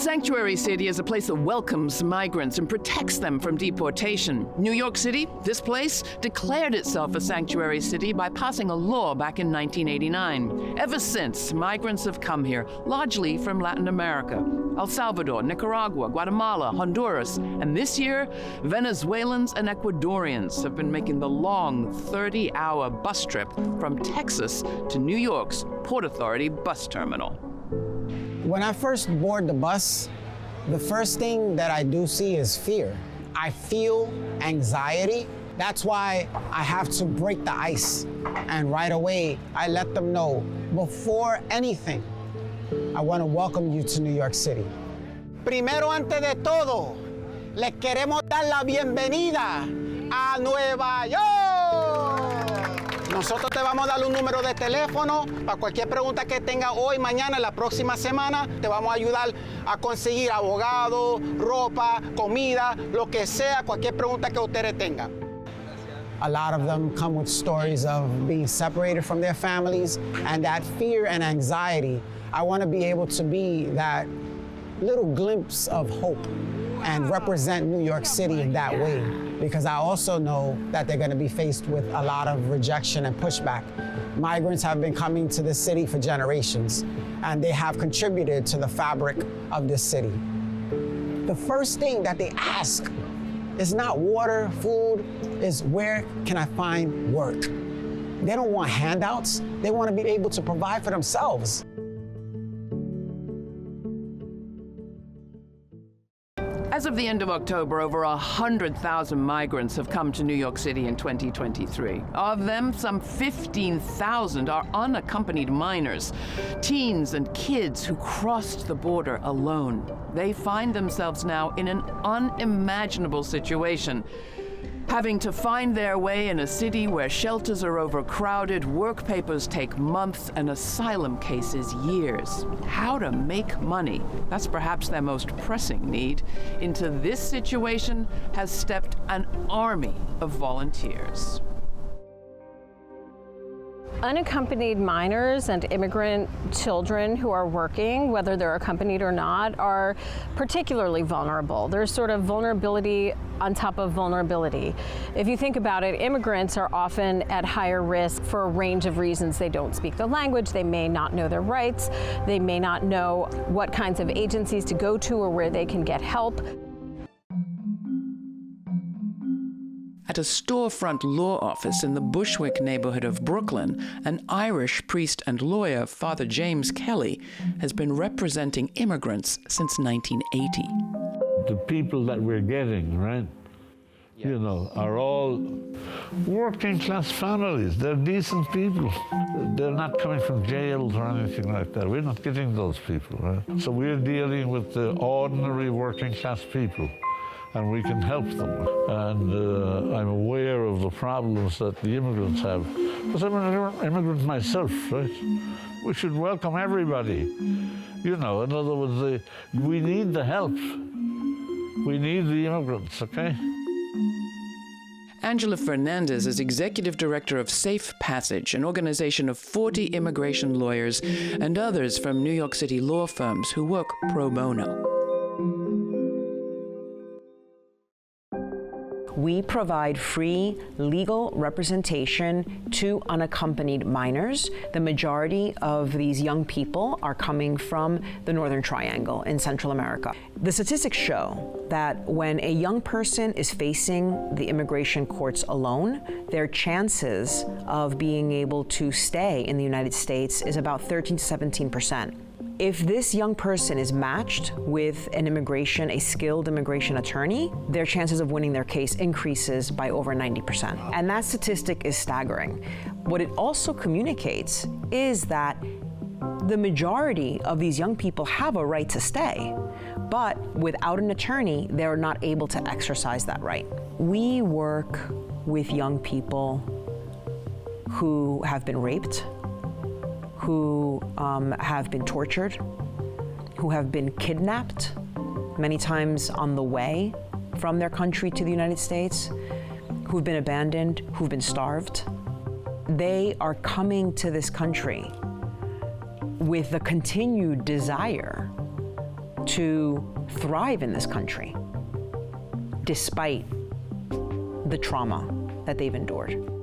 sanctuary city is a place that welcomes migrants and protects them from deportation. New York City, this place, declared itself a sanctuary city by passing a law back in 1989. Ever since, migrants have come here, largely from Latin America, El Salvador, Nicaragua, Guatemala, Honduras, and this year, Venezuelans and Ecuadorians have been making the long 30-hour bus trip from Texas to New York's Port Authority bus terminal. When I first board the bus, the first thing that I do see is fear. I feel anxiety. That's why I have to break the ice. And right away, I let them know, before anything, I want to welcome you to New York City. Primero, antes de todo, les queremos dar la bienvenida a Nueva York. Nosotros te vamos a dar un número de teléfono para cualquier pregunta que tenga hoy, mañana, la próxima semana. Te vamos a ayudar a conseguir abogado, ropa, comida, lo que sea, cualquier pregunta que ustedes tengan. A lot of them come with stories of being separated from their families, and that fear and anxiety. I want to be able to be that little glimpse of hope and represent New York City in that way, because I also know that they're going to be faced with a lot of rejection and pushback. Migrants have been coming to this city for generations, and they have contributed to the fabric of this city. The first thing that they ask is not water, food, is where can I find work? They don't want handouts. They want to be able to provide for themselves. As of the end of October, over 100,000 migrants have come to New York City in 2023. Of them, some 15,000 are unaccompanied minors, teens and kids who crossed the border alone. They find themselves now in an unimaginable situation, having to find their way in a city where shelters are overcrowded, work papers take months, and asylum cases years. How to make money, that's perhaps their most pressing need. Into this situation has stepped an army of volunteers. Unaccompanied minors and immigrant children who are working, whether they're accompanied or not, are particularly vulnerable. There's sort of vulnerability on top of vulnerability. If you think about it, immigrants are often at higher risk for a range of reasons. They don't speak the language, they may not know their rights, they may not know what kinds of agencies to go to or where they can get help. At a storefront law office in the Bushwick neighborhood of Brooklyn, an Irish priest and lawyer, Father James Kelly, has been representing immigrants since 1980. The people that we're getting, right, you know, are all working class families. They're decent people. They're not coming from jails or anything like that. We're not getting those people, right? So we're dealing with the ordinary working class people, and we can help them. And I'm aware of the problems that the immigrants have. Because I'm an immigrant myself, right? We should welcome everybody. You know, in other words, we need the help. We need the immigrants, okay? Angela Fernandez is executive director of Safe Passage, an organization of 40 immigration lawyers and others from New York City law firms who work pro bono. We provide free legal representation to unaccompanied minors. The majority of these young people are coming from the Northern Triangle in Central America. The statistics show that when a young person is facing the immigration courts alone, their chances of being able to stay in the United States is about 13 to 17%. If this young person is matched with a skilled immigration attorney, their chances of winning their case increases by over 90%. And that statistic is staggering. What it also communicates is that the majority of these young people have a right to stay, but without an attorney, they're not able to exercise that right. We work with young people who have been raped, who have been tortured, who have been kidnapped, many times on the way from their country to the United States, who've been abandoned, who've been starved. They are coming to this country with the continued desire to thrive in this country, despite the trauma that they've endured.